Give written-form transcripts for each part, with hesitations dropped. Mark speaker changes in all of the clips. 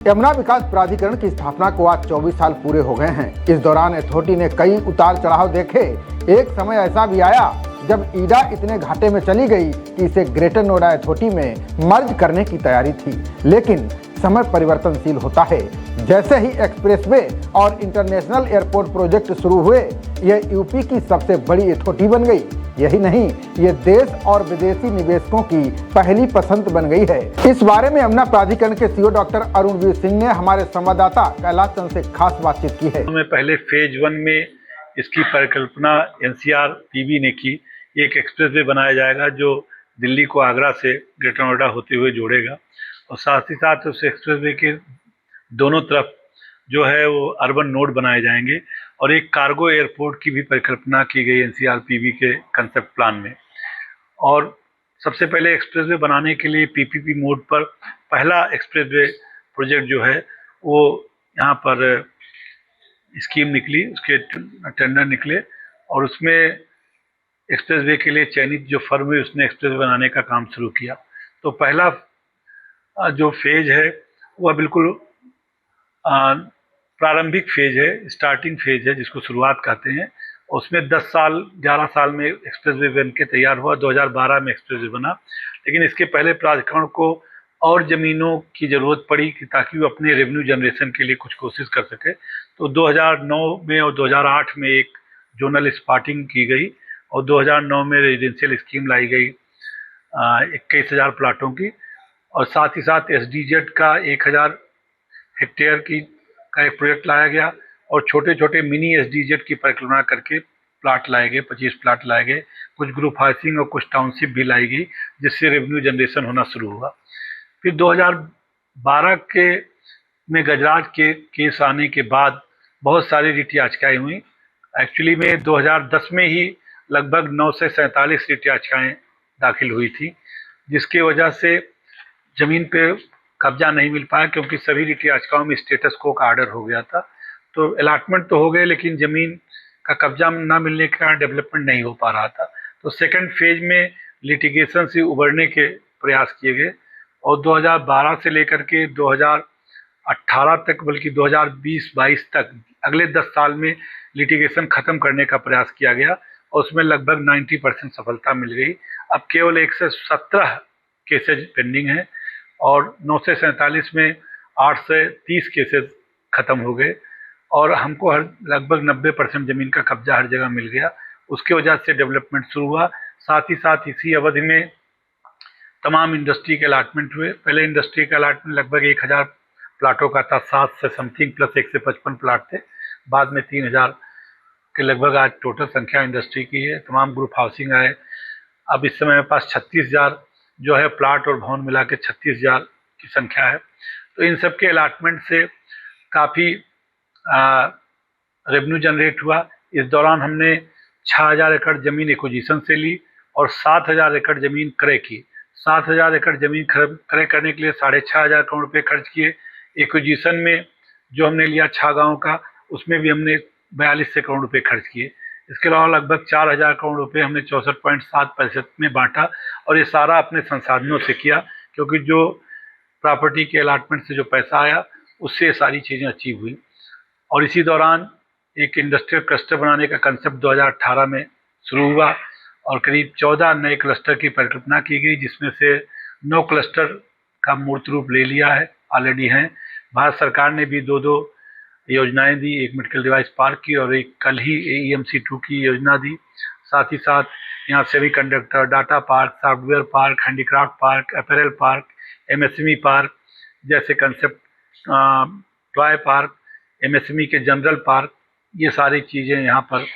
Speaker 1: यमुना विकास प्राधिकरण की स्थापना को आज 24 साल पूरे हो गए हैं। इस दौरान अथॉरिटी ने कई उतार चढ़ाव देखे। एक समय ऐसा भी आया जब ईडा इतने घाटे में चली गई कि इसे ग्रेटर नोएडा अथॉरिटी में मर्ज करने की तैयारी थी, लेकिन समय परिवर्तनशील होता है। जैसे ही एक्सप्रेसवे और इंटरनेशनल एयरपोर्ट प्रोजेक्ट शुरू हुए, यह यूपी की सबसे बड़ी अथॉरिटी बन गई। यही नहीं, ये देश और विदेशी निवेशकों की पहली पसंद बन गई है। इस बारे में यमुना प्राधिकरण के सीईओ डॉक्टर अरुणवीर सिंह ने हमारे संवाददाता कैलाश चंद से खास बातचीत की है।
Speaker 2: पहले फेज 1 में इसकी परिकल्पना एनसीआर पीबी ने की। एक एक्सप्रेसवे बनाया जाएगा जो दिल्ली को आगरा से ग्रेटर नोएडा होते हुए जोड़ेगा, और साथ ही साथ उस एक्सप्रेसवे के दोनों तरफ जो है वो अर्बन नोड बनाए जाएंगे, और एक कार्गो एयरपोर्ट की भी परिकल्पना की गई एनसीआरपीबी के कंसेप्ट प्लान में। और सबसे पहले एक्सप्रेसवे बनाने के लिए पीपीपी मोड पर पहला एक्सप्रेसवे प्रोजेक्ट जो है वो यहाँ पर स्कीम निकली, उसके टेंडर निकले, और उसमें एक्सप्रेसवे के लिए चयनित जो फर्म हुई उसने एक्सप्रेसवे बनाने का काम शुरू किया। तो पहला जो फेज है वह बिल्कुल प्रारंभिक फेज है, स्टार्टिंग फेज है, जिसको शुरुआत कहते हैं। उसमें 11 साल में एक्सप्रेसवे बन के तैयार हुआ। 2012 में एक्सप्रेसवे बना, लेकिन इसके पहले प्राधिकरण को और ज़मीनों की ज़रूरत पड़ी कि ताकि वो अपने रेवेन्यू जनरेशन के लिए कुछ कोशिश कर सके। तो 2009 में और 2008 में एक जोनल स्पॉटिंग की गई, और 2009 में रेजिडेंशियल स्कीम लाई गई 21,000 प्लाटों की, और साथ ही साथ एसडीजेड का 1,000 हेक्टेयर का एक प्रोजेक्ट लाया गया, और छोटे छोटे मिनी एसडीजेड की परिकल्पना करके प्लाट लाए गए, 25 प्लाट लाए गए। कुछ ग्रुप हाउसिंग और कुछ टाउनशिप भी लाई गई, जिससे रेवेन्यू जनरेशन होना शुरू हुआ। फिर 2012 में गजराज के केस आने के बाद बहुत सारी रिट याचिकाएं हुई। एक्चुअली में 2010 में ही लगभग 947 रिट याचिकाएं दाखिल हुई थी, जिसकी वजह से जमीन पे कब्जा नहीं मिल पाया, क्योंकि सभी रिट याचिकाओं में स्टेटस को का आर्डर हो गया था। तो अलाटमेंट तो हो गए, लेकिन जमीन का कब्जा ना मिलने के कारण डेवलपमेंट नहीं हो पा रहा था। तो सेकंड फेज में लिटिगेशन से उबरने के प्रयास किए गए, और 2012 से लेकर के 2018 तक, बल्कि 2020-22 तक, अगले 10 साल में लिटिगेशन खत्म करने का प्रयास किया गया, और उसमें लगभग 90% सफलता मिल गई। अब केवल 117 केसेज पेंडिंग हैं, और 947 में 830 केसेस खत्म हो गए, और हमको लगभग 90% ज़मीन का कब्जा हर जगह मिल गया। उसकी वजह से डेवलपमेंट शुरू हुआ। साथ ही साथ इसी अवधि में तमाम इंडस्ट्री के अलाटमेंट हुए। पहले इंडस्ट्री का अलाटमेंट लगभग 1,000 प्लाटों का था, 7 से समथिंग प्लस 1 से 55 प्लाट थे। बाद में 3,000 के लगभग आज टोटल संख्या इंडस्ट्री की है। तमाम ग्रुप हाउसिंग आए। अब इस समय मेरे पास 36,000 जो है प्लाट और भवन मिला के 36,000 की संख्या है। तो इन सब के अलाटमेंट से काफ़ी रेवेन्यू जनरेट हुआ। इस दौरान हमने 6,000 एकड़ ज़मीन एक्विजिशन से ली, और 7,000 एकड़ ज़मीन क्रय की। 7,000 एकड़ ज़मीन क्रय करने के लिए 6,500 करोड़ रुपये खर्च किए। एक्विजिशन में जो हमने लिया 6 गाँव का, उसमें भी हमने 42 करोड़ रुपये खर्च किए। इसके अलावा लगभग 4,000 करोड़ रुपये हमने 64.7% में बांटा, और ये सारा अपने संसाधनों से किया, क्योंकि जो प्रॉपर्टी के अलाटमेंट से जो पैसा आया उससे ये सारी चीज़ें अचीव हुई। और इसी दौरान एक इंडस्ट्रियल क्लस्टर बनाने का कंसेप्ट 2018 में शुरू हुआ, और करीब 14 नए क्लस्टर की परिकल्पना की गई, जिसमें से 9 क्लस्टर का मूर्त रूप ले लिया है, ऑलरेडी हैं। भारत सरकार ने भी 2 योजनाएं दी, एक मेडिकल डिवाइस पार्क की, और एक कल ही AEMC 2 की योजना दी। साथ ही साथ यहाँ semiconductor, data park, software park, handicraft park, apparel park, MSME park जैसे कंसेप्ट, टॉय पार्क, MSME के जनरल पार्क, ये सारी चीज़ें यहाँ पर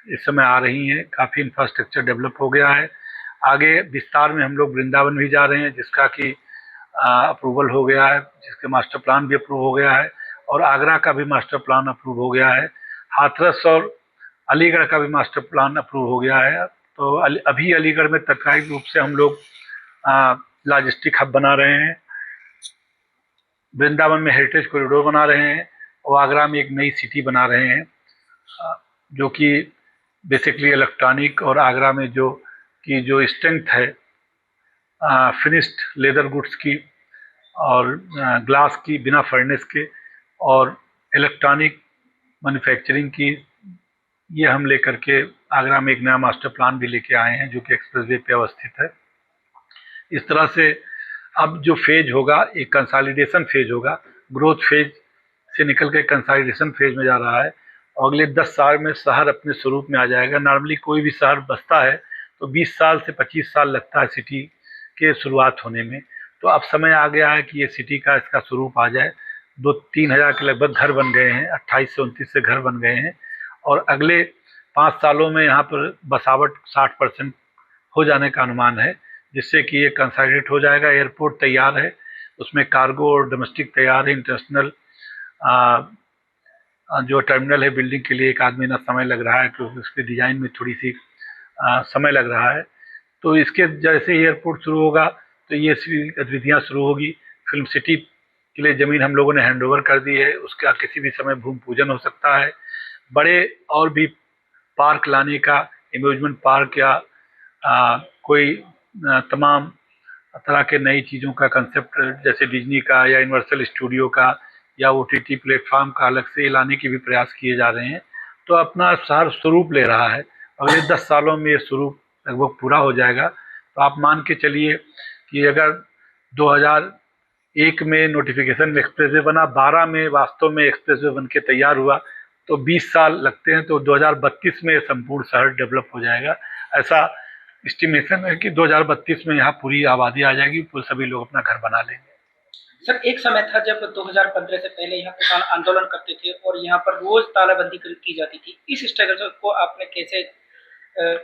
Speaker 2: इस समय आ रही हैं। काफ़ी इंफ्रास्ट्रक्चर डेवलप हो गया है। आगे विस्तार में हम लोग वृंदावन भी जा रहे हैं, जिसका कि अप्रूवल हो गया है, जिसके मास्टर प्लान भी अप्रूव हो गया है, और आगरा का भी मास्टर प्लान अप्रूव हो गया है। हाथरस और अलीगढ़ का भी मास्टर प्लान अप्रूव हो गया है। तो अभी अलीगढ़ में तत्कालिक रूप से हम लोग लॉजिस्टिक हब बना रहे हैं, वृंदावन में हेरिटेज कॉरिडोर बना रहे हैं, और आगरा में एक नई सिटी बना रहे हैं, जो कि बेसिकली इलेक्ट्रॉनिक, और आगरा में जो स्ट्रेंथ है फिनिश्ड लेदर गुड्स की, और ग्लास की बिना फर्नेस के, और इलेक्ट्रॉनिक मैन्युफैक्चरिंग की, ये हम लेकर के आगरा में एक नया मास्टर प्लान भी लेके आए हैं जो कि एक्सप्रेसवे पे अवस्थित है। इस तरह से अब जो फेज होगा एक कंसोलिडेशन फेज होगा, ग्रोथ फेज से निकल के कंसोलिडेशन फेज में जा रहा है। और अगले 10 साल में शहर अपने स्वरूप में आ जाएगा। नॉर्मली कोई भी शहर बसता है तो 20 साल से 25 साल लगता है सिटी के शुरुआत होने में। तो अब समय आ गया है कि ये सिटी का इसका स्वरूप आ जाए। 2-3 हज़ार के लगभग घर बन गए हैं, 28 से 29 से घर बन गए हैं, और अगले 5 सालों में यहाँ पर बसावट 60% हो जाने का अनुमान है, जिससे कि ये कंसोलिडेट हो जाएगा। एयरपोर्ट तैयार है, उसमें कार्गो और डोमेस्टिक तैयार है। इंटरनेशनल जो टर्मिनल है बिल्डिंग के लिए 1 आध महीना समय लग रहा है, क्योंकि उसके डिज़ाइन में थोड़ी सी समय लग रहा है। तो इसके जैसे ही एयरपोर्ट शुरू होगा तो ये गतिविधियाँ शुरू होगी। फिल्म सिटी के लिए ज़मीन हम लोगों ने हैंडओवर कर दी है, उसका किसी भी समय भूमि पूजन हो सकता है। बड़े और भी पार्क लाने का, एम्यूजमेंट पार्क या कोई तमाम तरह के नई चीज़ों का कंसेप्ट, जैसे डिज्नी का या यूनिवर्सल स्टूडियो का या OTT प्लेटफॉर्म का अलग से लाने के भी प्रयास किए जा रहे हैं। तो अपना शहर स्वरूप ले रहा है। अगले 10 सालों में ये स्वरूप लगभग पूरा हो जाएगा। तो आप मान के चलिए कि अगर 2001 में नोटिफिकेशन में एक्सप्रेसवे बना, 12 में वास्तव में एक्सप्रेसवे बन के तैयार हुआ, तो 20 साल लगते हैं। तो 2032 में संपूर्ण शहर डेवलप हो जाएगा। ऐसा एस्टिमेशन है कि 2032 में यहाँ पूरी आबादी आ जाएगी, सभी लोग अपना घर बना लेंगे।
Speaker 3: सर, एक समय था जब 2015 से पहले यहाँ किसान आंदोलन करते थे और यहाँ पर रोज तालाबंदी की जाती थी। इस स्ट्रगल को आपने कैसे,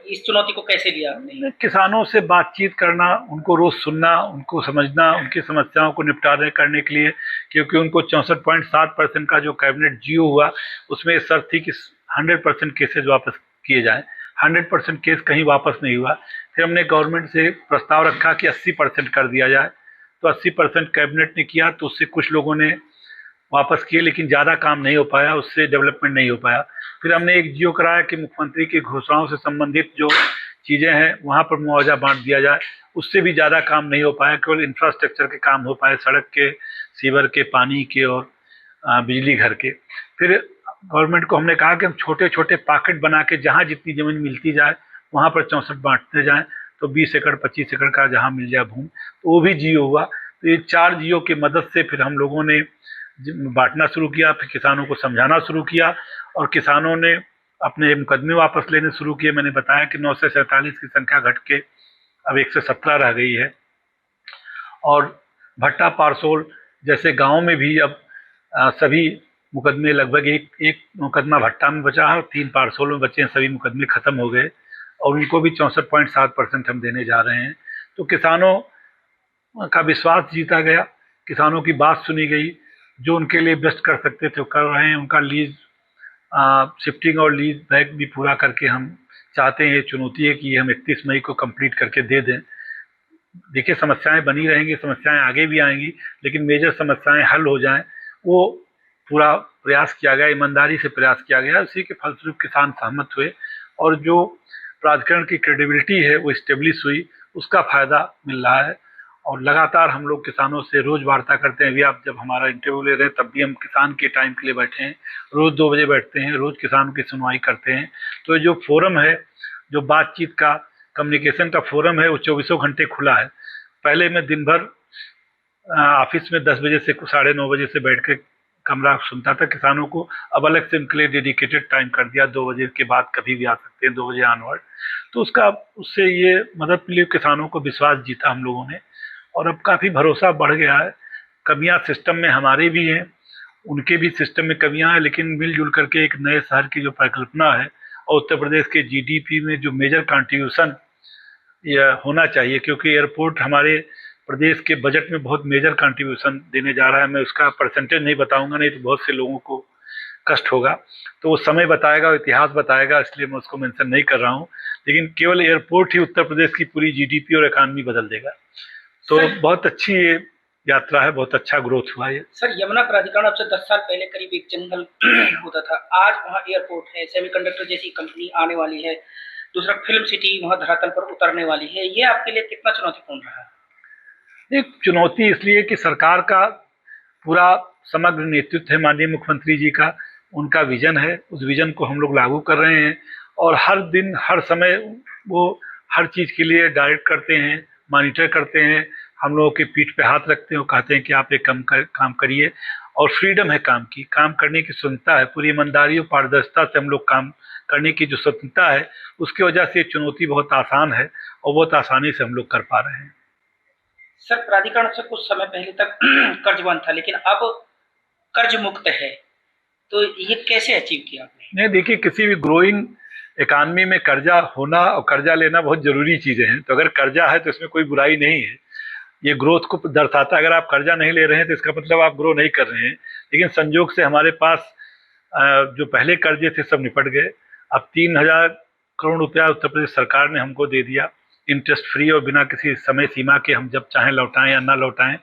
Speaker 3: इस चुनौती को कैसे लिया आपने?
Speaker 2: किसानों से बातचीत करना, उनको रोज सुनना, उनको समझना, उनकी समस्याओं को निपटारे करने के लिए, क्योंकि उनको 64.7% का जो कैबिनेट जीओ हुआ उसमें शर्त थी कि 100% केसेज वापस किए जाएं। 100% केस कहीं वापस नहीं हुआ। फिर हमने गवर्नमेंट से प्रस्ताव रखा कि 80% कर दिया जाए, तो 80% कैबिनेट ने किया, तो उससे कुछ लोगों ने वापस किए, लेकिन ज़्यादा काम नहीं हो पाया, उससे डेवलपमेंट नहीं हो पाया। फिर हमने एक जियो कराया कि मुख्यमंत्री की घोषणाओं से संबंधित जो चीज़ें हैं वहाँ पर मुआवजा बांट दिया जाए, उससे भी ज़्यादा काम नहीं हो पाया। केवल इंफ्रास्ट्रक्चर के काम हो पाए, सड़क के, सीवर के, पानी के और बिजली घर के। फिर गवर्नमेंट को हमने कहा कि हम छोटे छोटे पॉकेट बना के जहाँ जितनी ज़मीन मिलती जाए वहाँ पर 64 बांटते जाएँ, तो 20 एकड़ 25 एकड़ का जहाँ मिल जाए भूमि, तो वो भी जियो हुआ। तो ये 4 जियो की मदद से फिर हम लोगों ने बांटना शुरू किया, फिर किसानों को समझाना शुरू किया, और किसानों ने अपने मुकदमे वापस लेने शुरू किए। मैंने बताया कि 9 से 47 की संख्या घट के अब 117 रह गई है। और भट्टा पारसोल जैसे गांव में भी अब सभी मुकदमे, लगभग एक मुकदमा भट्टा में बचा है और 3 पारसोल में बचे हैं। सभी मुकदमे खत्म हो गए और उनको भी 64.7% हम देने जा रहे हैं। तो किसानों का विश्वास जीता गया, किसानों की बात सुनी गई, जो उनके लिए बेस्ट कर सकते थे वो कर रहे हैं। उनका लीज शिफ्टिंग और लीज बैक भी पूरा करके हम चाहते हैं। ये चुनौती है कि ये हम 31 मई को कंप्लीट करके दे दें। देखिए, समस्याएं बनी रहेंगी, समस्याएं आगे भी आएंगी, लेकिन मेजर समस्याएं हल हो जाएं, वो पूरा प्रयास किया गया, ईमानदारी से प्रयास किया गया। उसी के फलस्वरूप किसान सहमत हुए और जो प्राधिकरण की क्रेडिबिलिटी है वो इस्टेब्लिश हुई, उसका फायदा मिल रहा है। और लगातार हम लोग किसानों से रोज वार्ता करते हैं। अभी आप जब हमारा इंटरव्यू ले रहे हैं तब भी हम किसान के टाइम के लिए बैठे हैं, रोज 2 बजे बैठते हैं, रोज किसानों की सुनवाई करते हैं। तो जो फोरम है, जो बातचीत का, कम्युनिकेशन का फोरम है, वो 24 घंटे खुला है। पहले मैं दिन भर ऑफिस में 10 बजे से 9:30 बजे से बैठ के कमरा सुनता था किसानों को। अब अलग से उनके लिए डेडिकेटेड टाइम कर दिया, 2 बजे के बाद कभी भी आ सकते हैं, 2 बजे ऑनवर्ड। तो उससे ये मदद मिली, किसानों को विश्वास जीता हम लोगों ने, और अब काफ़ी भरोसा बढ़ गया है। कमियां सिस्टम में हमारे भी हैं, उनके भी सिस्टम में कमियां हैं, लेकिन मिलजुल करके एक नए शहर की जो परिकल्पना है, और उत्तर प्रदेश के GDP में जो मेजर कंट्रीब्यूशन यह होना चाहिए, क्योंकि एयरपोर्ट हमारे प्रदेश के बजट में बहुत मेजर कंट्रीब्यूशन देने जा रहा है। मैं उसका परसेंटेज नहीं बताऊंगा, नहीं तो बहुत से लोगों को कष्ट होगा। तो वो समय बताएगा, इतिहास बताएगा, इसलिए मैं उसको मेंशन नहीं कर रहा हूँ। लेकिन केवल एयरपोर्ट ही उत्तर प्रदेश की पूरी GDP और इकॉनमी बदल देगा। तो बहुत अच्छी ये यात्रा है, बहुत अच्छा ग्रोथ हुआ है।
Speaker 3: सर, यमुना प्राधिकरण अब से 10 साल पहले करीब एक जंगल होता था, आज वहाँ एयरपोर्ट है, सेमीकंडक्टर जैसी कंपनी आने वाली है, दूसरा फिल्म सिटी वहाँ धरातल पर उतरने वाली है। ये आपके लिए कितना चुनौतीपूर्ण रहा?
Speaker 2: एक चुनौती इसलिए कि सरकार का पूरा समग्र नेतृत्व है माननीय मुख्यमंत्री जी का, उनका विजन है, उस विजन को हम लोग लागू कर रहे हैं और हर दिन हर समय वो हर चीज़ के लिए डायरेक्ट करते हैं, मॉनिटर करते हैं, हम लोगों के पीठ पे हाथ रखते हैं और कहते हैं कि आप एक काम करिए। और फ्रीडम है काम करने की स्वतंत्रता है, पूरी ईमानदारी और पारदर्शिता से हम लोग काम करने की जो स्वतंत्रता है, उसकी वजह से ये चुनौती बहुत आसान है और बहुत आसानी से हम लोग कर पा रहे हैं।
Speaker 3: सर, प्राधिकरण से कुछ समय पहले तक कर्जबंद था, लेकिन अब कर्ज मुक्त है, तो ये कैसे अचीव किया आपने?
Speaker 2: नहीं, देखिए, किसी भी ग्रोइंग इकानमी में कर्जा होना और कर्जा लेना बहुत जरूरी चीजें हैं। तो अगर कर्जा है तो इसमें कोई बुराई नहीं है, ये ग्रोथ को दर्शाता है। अगर आप कर्जा नहीं ले रहे हैं तो इसका मतलब आप ग्रो नहीं कर रहे हैं। लेकिन संयोग से हमारे पास जो पहले कर्जे थे सब निपट गए। अब 3,000 करोड़ रुपया उत्तर प्रदेश सरकार ने हमको दे दिया, इंटरेस्ट फ्री और बिना किसी समय सीमा के, हम जब चाहें लौटाएं या ना लौटाएं।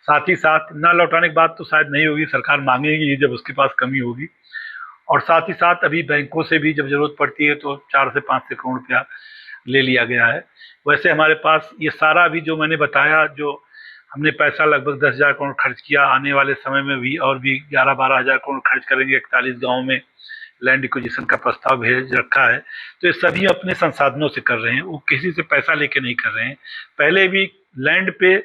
Speaker 2: साथ ही साथ ना लौटाने की बात तो शायद नहीं होगी, सरकार मांगेगी जब उसके पास कमी होगी। और साथ ही साथ अभी बैंकों से भी जब जरूरत पड़ती है तो 4 से 5 से करोड़ रुपया ले लिया गया है। वैसे हमारे पास ये सारा भी जो मैंने बताया, जो हमने पैसा लगभग 10,000 करोड़ खर्च किया, आने वाले समय में भी और भी 11-12 हज़ार करोड़ खर्च करेंगे। 41 गाँव में लैंड एक्विजिशन का प्रस्ताव भेज रखा है। तो ये सभी अपने संसाधनों से कर रहे हैं, वो किसी से पैसा लेके नहीं कर रहे हैं। पहले भी लैंड पे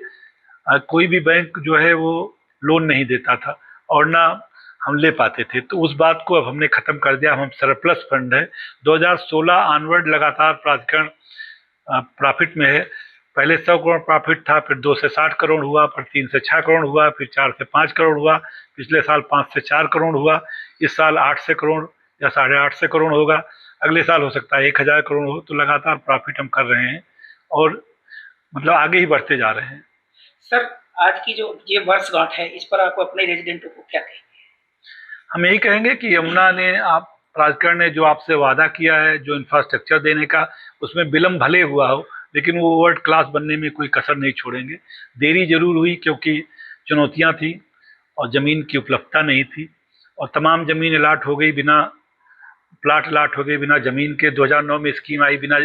Speaker 2: कोई भी बैंक जो है वो लोन नहीं देता था और ना हम ले पाते थे, तो उस बात को अब हमने खत्म कर दिया। हम सरप्लस फंड है। 2016 ऑनवर्ड लगातार प्राधिकरण प्रॉफिट में है। पहले 100 करोड़ प्रॉफिट था, फिर 2 से 60 करोड़ हुआ, फिर 3 से 6 करोड़ हुआ, फिर 4 से 5 करोड़ हुआ, पिछले साल 5 से 4 करोड़ हुआ, इस साल 8 से करोड़ या 8.5 से करोड़ होगा, अगले साल हो सकता है 1,000 करोड़ हो। तो लगातार प्रॉफिट हम कर रहे हैं और मतलब आगे ही बढ़ते जा रहे हैं।
Speaker 3: सर, आज की जो ये वर्षगांठ है, इस पर आप अपने रेजिडेंटों को क्या कहेंगे?
Speaker 2: हम यही कहेंगे कि यमुना ने, आप प्राधिकरण ने जो आपसे वादा किया है, जो इंफ्रास्ट्रक्चर देने का, उसमें विलम्ब भले हुआ हो, लेकिन वो वर्ल्ड क्लास बनने में कोई कसर नहीं छोड़ेंगे। देरी जरूर हुई क्योंकि चुनौतियां थी और ज़मीन की उपलब्धता नहीं थी और तमाम ज़मीन अलाट हो गई, बिना प्लाट अलाट हो गई बिना ज़मीन के। 2009 में स्कीम आई, बिना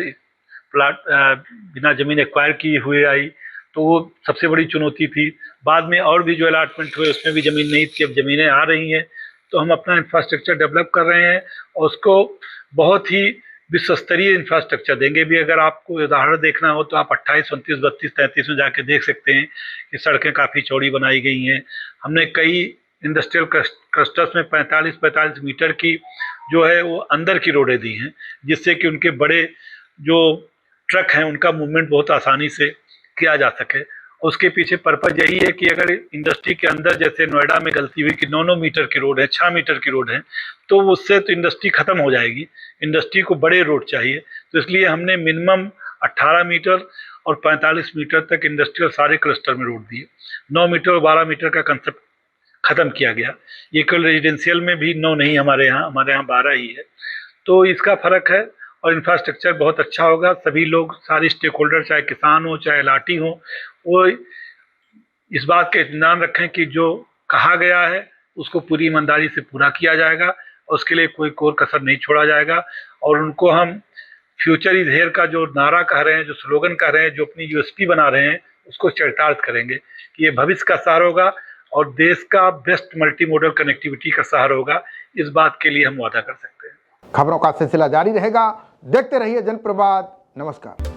Speaker 2: ज़मीन एक्वायर किए हुए आई, तो वो सबसे बड़ी चुनौती थी। बाद में और भी जो अलाटमेंट हुए उसमें भी ज़मीन नहीं थी, अब ज़मीनें आ रही हैं। तो हम अपना इंफ्रास्ट्रक्चर डेवलप कर रहे हैं और उसको बहुत ही विश्व स्तरीय इंफ्रास्ट्रक्चर देंगे भी। अगर आपको उदाहरण देखना हो तो आप 28, 29, 32, 33 में जाके देख सकते हैं कि सड़कें काफ़ी चौड़ी बनाई गई हैं। हमने कई इंडस्ट्रियल क्लस्टर्स में 45-45 मीटर की जो है वो अंदर की रोडें दी हैं, जिससे कि उनके बड़े जो ट्रक हैं उनका मूवमेंट बहुत आसानी से किया जा सके। उसके पीछे पर्पज यही है कि अगर इंडस्ट्री के अंदर, जैसे नोएडा में गलती हुई कि 9-9 मीटर की रोड है, 6 मीटर की रोड है, तो उससे तो इंडस्ट्री खत्म हो जाएगी। इंडस्ट्री को बड़े रोड चाहिए, तो इसलिए हमने मिनिमम 18 मीटर और 45 मीटर तक इंडस्ट्रियल सारे क्लस्टर में रोड दिए। 9 मीटर और 12 मीटर का कंसेप्ट खत्म किया गया। ये केवल रेजिडेंशियल में भी 9 नहीं, हमारे यहाँ 12 ही है। तो इसका फर्क है और इंफ्रास्ट्रक्चर बहुत अच्छा होगा। सभी लोग, सारे स्टेक होल्डर, चाहे किसान हो चाहे लाठी हो, वो इस बात का इत्मीनान रखें कि जो कहा गया है उसको पूरी ईमानदारी से पूरा किया जाएगा और उसके लिए कोई कोर कसर नहीं छोड़ा जाएगा। और उनको हम फ्यूचर इज हियर का जो नारा कह रहे हैं, जो स्लोगन कह रहे हैं, जो अपनी यूएसपी बना रहे हैं, उसको चरितार्थ करेंगे कि ये भविष्य का शहर होगा और देश का बेस्ट मल्टी मॉडल कनेक्टिविटी का शहर होगा। इस बात के लिए हम वादा कर सकते हैं।
Speaker 1: खबरों का सिलसिला जारी रहेगा, देखते रहिए जनप्रवाद। नमस्कार।